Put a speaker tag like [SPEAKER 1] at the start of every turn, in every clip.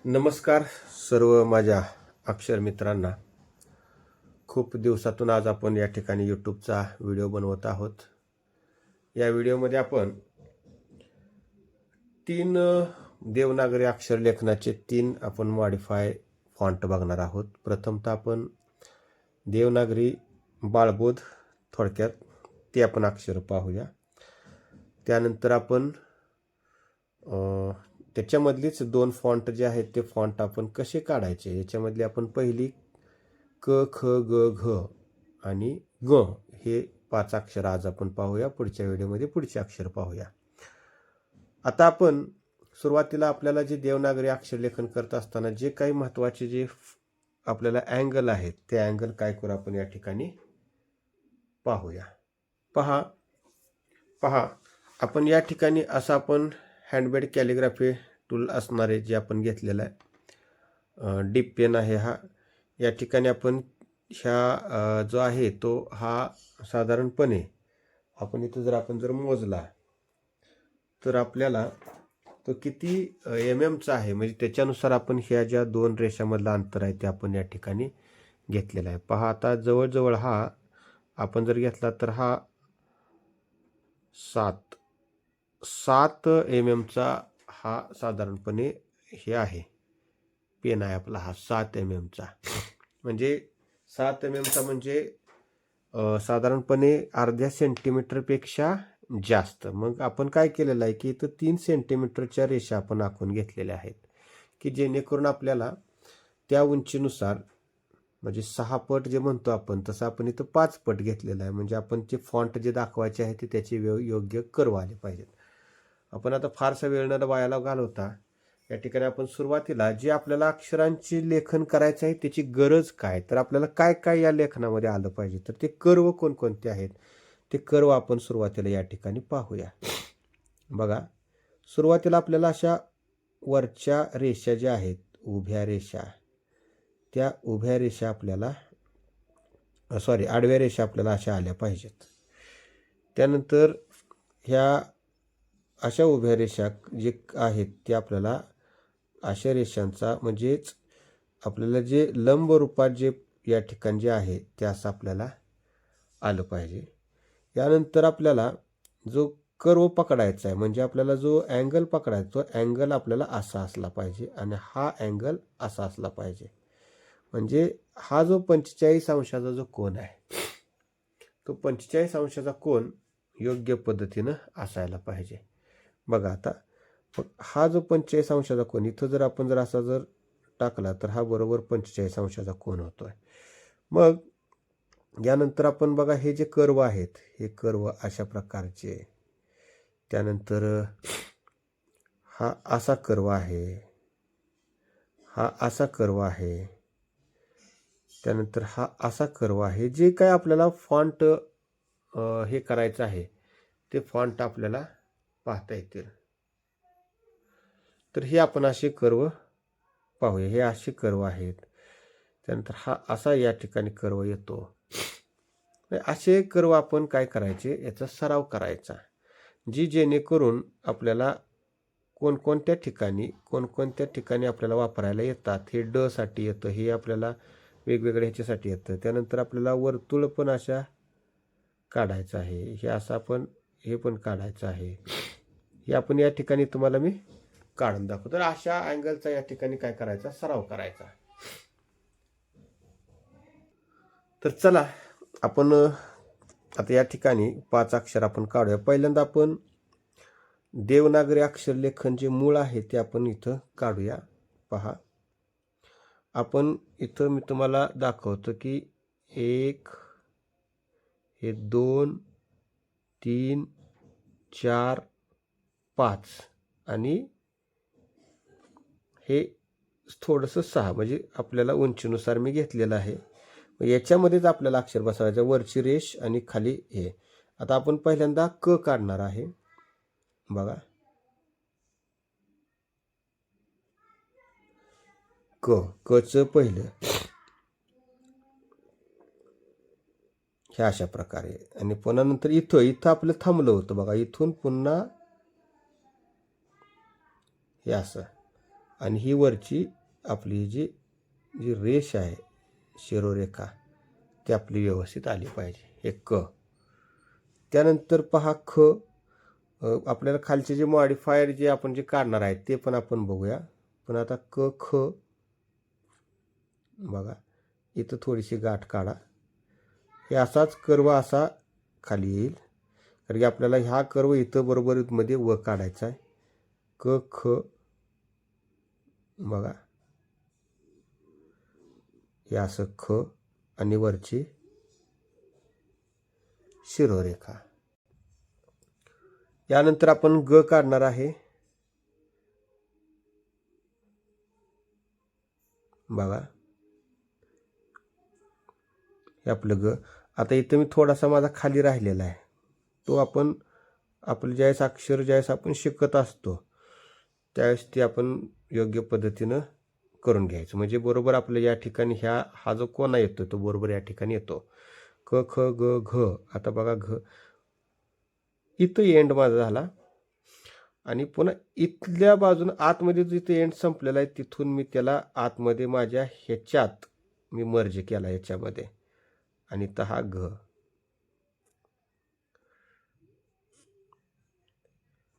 [SPEAKER 1] नमस्कार सर्व माझ्या अक्षर मित्रांना. खूप दिवसातून आज आपण या ठिकाणी यूट्यूबचा व्हिडिओ बनवत आहोत. या व्हिडिओमध्ये आपण 3 देवनागरी अक्षर लेखनाचे 3 आपण मॉडिफाय फॉन्ट बघणार आहोत. प्रथमतः आपण देवनागरी बाळबोध थोडक्यात ते आपण अक्षर पाहूया. त्यानंतर आपण त्याच्यामधलीच 2 फॉन्ट जे आहेत ते फॉन्ट आपण कसे काढायचे याच्यामधली आपण पहिली क ख ग घ आणि ग हे 5 अक्षर आज आपण पाहूया. पुढच्या व्हिडिओमध्ये पुढचे अक्षर पाहूया. आता आपण सुरुवातीला आपल्याला जे देवनागरी अक्षर लेखन करत असताना जे काही महत्त्वाचे जे आपल्याला अँगल आहेत ते अँगल काय करू आपण या ठिकाणी पाहूया. पहा आपण या ठिकाणी असं आपण हँडमेड कॅलिग्राफी टूल असणारे जे आपण घेतलेलं आहे. डीप पेन आहे हा. या ठिकाणी आपण ह्या जो आहे तो हा साधारणपणे आपण इथं जर मोजला तर आपल्याला तो किती चा आहे म्हणजे त्याच्यानुसार आपण ह्या ज्या 2 रेषामधला अंतर आहे ते आपण या ठिकाणी घेतलेला आहे. पहा आता जवळजवळ हा आपण जर घेतला तर हा 7 चा हा साधारणपणे हे आहे पेन आहे आपला हा 7 चा. म्हणजे 7 चा म्हणजे साधारणपणे अर्ध्या सेंटीमीटरपेक्षा जास्त. मग आपण काय केलेलं आहे की इथं 3 सेंटीमीटरच्या रेषा आपण आखून घेतलेल्या आहेत की जेणेकरून आपल्याला त्या उंचीनुसार म्हणजे 6 पट जे म्हणतो आपण तसं आपण इथं 5 पट घेतलेलं आहे. म्हणजे आपण जे फॉन्ट जे दाखवायचे आहे ते त्याचे योग्य कर्व आले पाहिजेत. आपण आता फारसा वेळ न वायाला घालवता या ठिकाणी आपण सुरुवातीला जे आपल्याला अक्षरांची लेखन करायचं आहे त्याची गरज काय, तर आपल्याला काय काय या लेखनामध्ये आलं पाहिजे, तर ते कर्व कोणकोणते आहेत ते कर्व आपण सुरुवातीला या ठिकाणी पाहूया. बघा, सुरुवातीला आपल्याला अशा वरच्या रेषा ज्या आहेत उभ्या रेषा, त्या उभ्या रेषा आपल्याला आडव्या रेषा आपल्याला अशा आल्या पाहिजेत. त्यानंतर ह्या अशा उभ्या रेषा जे आहेत ते आपल्याला अशा रेषांचा म्हणजेच आपल्याला जे लंब रूपात जे या ठिकाणी जे आहे ते असं आपल्याला आलं पाहिजे. यानंतर आपल्याला जो कर्व पकडायचा आहे म्हणजे आपल्याला जो अँगल पकडायचा तो अँगल आपल्याला असा असला पाहिजे आणि हा अँगल असा असला पाहिजे. म्हणजे हा जो 45 अंशाचा जो कोन आहे तो 45 अंशाचा कोन योग्य पद्धतीनं असायला पाहिजे. बघा आता हा जो 45 अंशाचा कोन इथं जर आपण असा टाकला तर हा बरोबर 45 अंशाचा कोन होतोय. मग यानंतर आपण बघा हे जे कर्व आहेत हे कर्व अशा प्रकारचे, त्यानंतर हा असा कर्व आहे, हा असा कर्व आहे, त्यानंतर हा असा कर्व आहे. जे काय आपल्याला फॉन्ट हे करायचं आहे ते फॉन्ट आपल्याला पाहता येतील. तर हे आपण असे कर्व पाहूया. हे असे कर्व आहेत. त्यानंतर हा असा या ठिकाणी कर्व येतो. असे कर्व आपण काय करायचे याचा सराव करायचा, जी जेणेकरून आपल्याला कोणकोणत्या ठिकाणी आपल्याला वापरायला येतात. हे ड साठी येतं, हे आपल्याला वेगवेगळ्या ह्याच्यासाठी येतं. त्यानंतर आपल्याला वर्तुळ पण अशा काढायचं आहे. हे असं आपण हे पण काढायचं आहे. हे आपण या ठिकाणी तुम्हाला मी काढून दाखवतो. तर अशा अँगलचा या ठिकाणी काय करायचा सराव करायचा. तर चला आपण आता या ठिकाणी 5 अक्षर आपण काढूया. पहिल्यांदा आपण देवनागरी अक्षर लेखन जे मूळ आहे ते आपण इथं काढूया. पहा, आपण इथं मी तुम्हाला दाखवतो की 1 हे 2 3 4 5 आणि हे थोडंसं 6 म्हणजे आपल्याला उंचीनुसार मी घेतलेलं आहे. याच्यामध्येच आपल्याला अक्षर बसवायचं, वरची रेष आणि खाली हे. आता आपण पहिल्यांदा क काढणार आहे. बघा, कचं पहिलं हे अशा प्रकारे आणि पुन्हा नंतर इथं आपलं थांबलं होतं. बघा, इथून पुन्हा हे असं आणि ही वरची आपली जी जी रेष आहे शिरोरेखा ती आपली व्यवस्थित आली पाहिजे. हे क. त्यानंतर पहा ख. आपल्याला खालचे जे मॉडिफायर जे आपण जे काढणार आहे ते पण आपण बघूया. पण आता क ख बघा इथं थोडीशी गाठ काढा. हे असाच कर्व असा खाली येईल, कारण की आपल्याला ह्या कर्व इथं बरोबर मध्ये व काढायचा आहे. क ख बघा हे असं ख आणि वरची शिरोरेखा. यानंतर आपण ग काढणार आहे. बघा हे आपलं ग. आता इथं मी थोडासा माझा खाली राहिलेला आहे, तो आपण आपलं ज्यावेळेस अक्षर ज्यावेळेस आपण शिकत असतो त्यावेळेस ते आपण योग्य पद्धतीनं करून घ्यायचं. म्हणजे बरोबर आपलं या ठिकाणी हा जो कोना येतो तो बरोबर या ठिकाणी येतो. क ख ग घ. आता बघा घ इथं एंड माझा झाला आणि पुन्हा इथल्या बाजून आतमध्ये जिथं एंड संपलेला आहे तिथून मी त्याला आतमध्ये माझ्या ह्याच्यात मी मर्ज केला याच्यामध्ये आणि इथं हा घ.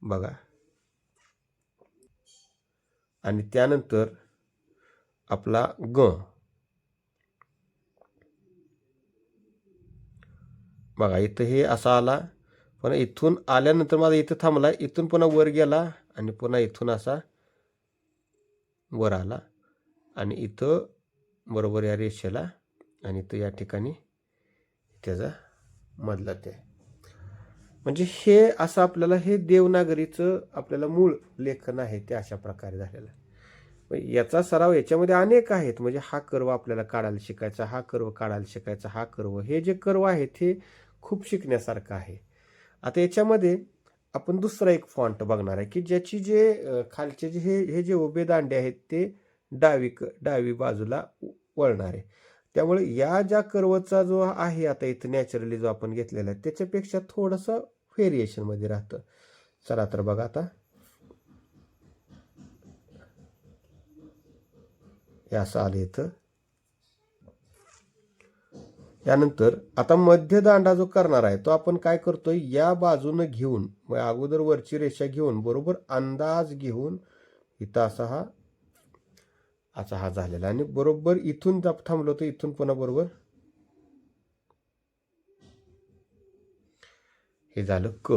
[SPEAKER 1] बघा आणि त्यानंतर आपला ग. बघा इथं हे असा आला, पण इथून आल्यानंतर माझा इथं थांबला, इथून पुन्हा वर गेला आणि पुन्हा इथून असा वर आला आणि इथं बरोबर या रेषेला आणि इथं या ठिकाणी त्याचा मधला ते. म्हणजे हे असं आपल्याला हे देवनागरीचं आपल्याला मूळ लेखन आहे ते अशा प्रकारे झालेलं आहे. याचा सराव याच्यामध्ये अनेक आहेत. म्हणजे हा कर्व आपल्याला काढायला शिकायचा, हा कर्व काढायला शिकायचा, हा कर्व, हे जे कर्व आहेत हे खूप शिकण्यासारखं आहे. आता याच्यामध्ये आपण दुसरा एक फॉन्ट बघणार आहे की ज्याची जे खालचे जे हे जे उभे दांडे आहेत ते डावी बाजूला वळणार आहे. त्यामुळे या ज्या कर्वचा जो आहे आता इथं नॅचरली जो आपण घेतलेला आहे त्याच्यापेक्षा थोडंसं व्हेरिएशनमध्ये राहतं. चला तर बघा आता हे असं आलं इथं. यानंतर आता मध्य दांडा जो करणार आहे तो आपण काय करतोय, या बाजूनं घेऊन अगोदर वरची रेषा घेऊन बरोबर अंदाज घेऊन इथं असा हा झालेला आणि बरोबर इथून थांबलो तर इथून पुन्हा बरोबर हे झालं क.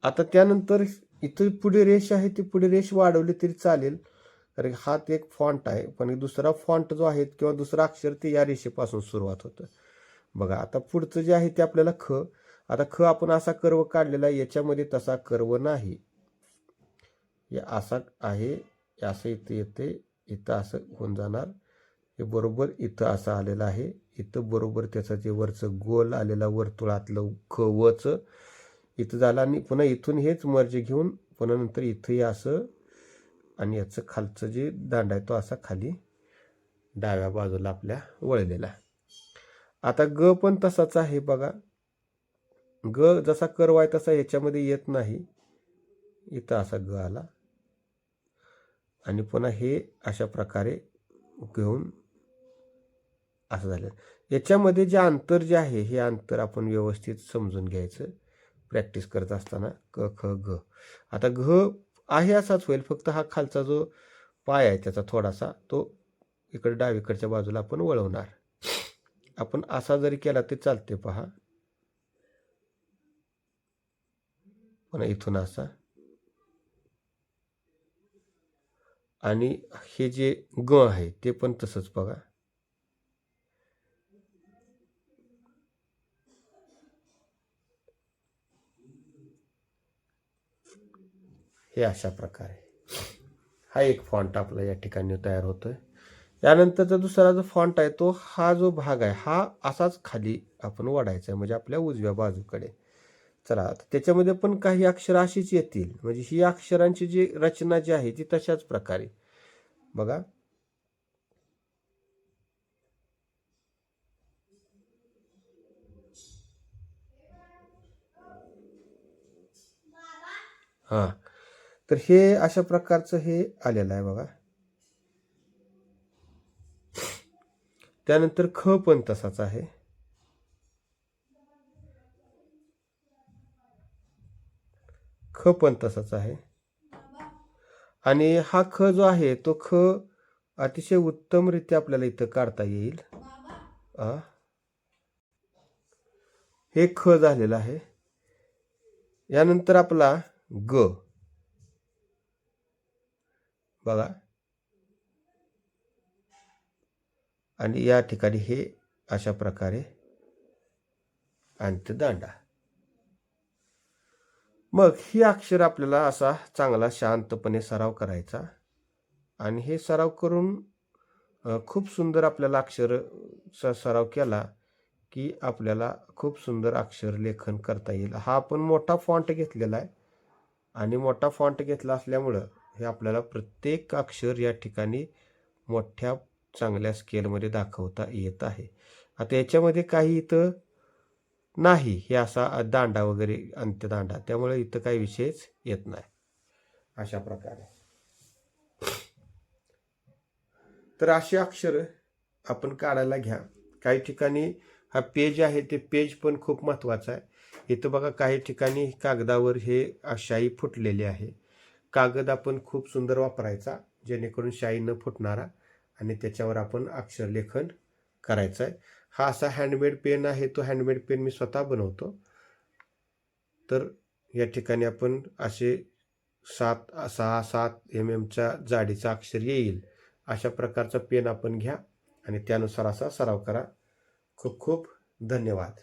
[SPEAKER 1] आता त्यानंतर इथं पुढे रेष आहे ती पुढे रेष वाढवली तरी चालेल, कारण हा एक फॉन्ट आहे, पण दुसरा फॉन्ट जो आहे किंवा दुसरा अक्षर ते या रेषेपासून सुरुवात होतं. बघा आता पुढचं जे आहे ते आपल्याला ख. आता ख आपण असा कर्व काढलेला आहे, याच्यामध्ये तसा कर्व नाही. हे असा आहे, असं इथं येते, इथं असं होऊन जाणार, हे बरोबर इथं असं आलेलं आहे. इथं बरोबर त्याचं जे वरचं गोल आलेला वर्तुळातलं ख वच इथं झालं आणि पुन्हा इथून हेच मर्ज घेऊन पुन्हा नंतर इथंही असं आणि याचं खालचं जे दांडा आहे तो असा खाली डाव्या बाजूला आपल्या वळलेला. आता ग पण तसाच आहे बघा. ग जसा कर्व आहे तसा ह्याच्यामध्ये येत नाही, इथं असा ग आला आणि पुन्हा हे अशा प्रकारे घेऊन असं झालं. याच्यामध्ये जे अंतर जे आहे हे अंतर आपण व्यवस्थित समजून घ्यायचं प्रॅक्टिस करत असताना. क ख ग. आता घ आहे असाच होईल, फक्त हा खालचा जो पाय आहे त्याचा थोडासा तो इकडे डावीकडच्या बाजूला आपण वळवणार. आपण असा जरी केला ते चालते पहा. पुन्हा इथून असा आणि हे जे ग आहे ते पण तसंच बघा. हे अशा प्रकारे हा एक फॉन्ट आपला या ठिकाणी तयार होतोय. त्यानंतरचा दुसरा जो फॉन्ट आहे तो हा जो भाग आहे हा असाच खाली आपण वाढायचा आहे, म्हणजे आपल्या उजव्या बाजूकडे. चला आता त्याच्यामध्ये पण काही अक्षर अशीच येतील, म्हणजे ही अक्षरांची जी रचना जी आहे ती तशाच प्रकारे बघा. हा तर हे अशा प्रकारचं हे आलेलं आहे बघा. त्यानंतर ख पण तसाच आहे. ख पण तसाच आहे. आणि हा ख जो आहे तो ख अतिशय उत्तमरित्या आपल्याला इथं काढता येईल. हे ख झालेलं आहे. यानंतर आपला ग बघा, आणि या ठिकाणी हे अशा प्रकारे अंत्यदांडा. मग ही अक्षर आपल्याला असा चांगला शांतपणे सराव करायचा, आणि हे सराव करून खूप सुंदर आपल्याला अक्षर सराव केला की आपल्याला खूप सुंदर अक्षर लेखन करता येईल. हा आपण मोठा फॉन्ट घेतलेला आहे, आणि मोठा फॉन्ट घेतला असल्यामुळं हे आपल्याला प्रत्येक अक्षर या ठिकाणी मोठ्या चांगल्या स्केलमध्ये दाखवता येत आहे. आता याच्यामध्ये काही इथं नाही, हे असा दांडा वगैरे अंत्यदांडा, त्यामुळे इथं काही विषयच येत नाही अशा प्रकारे. तर अशी अक्षर आपण काढायला घ्या. काही ठिकाणी हा पेज आहे ते पेज पण खूप महत्त्वाचा आहे. इथं बघा काही ठिकाणी कागदावर हे शाई फुटलेली आहे. कागद आपण खूप सुंदर वापरायचा जेणेकरून शाई न फुटणारा, आणि त्याच्यावर आपण अक्षरलेखन करायचं आहे. हा असा हँडमेड पेन आहे, तो हँडमेड पेन मी स्वतः बनवतो. तर या ठिकाणी आपण असे 6-7 mm जाडीचा अक्षर येईल अशा प्रकारचा पेन आपण घ्या, आणि त्यानुसार असा सराव करा. खूप खूप धन्यवाद.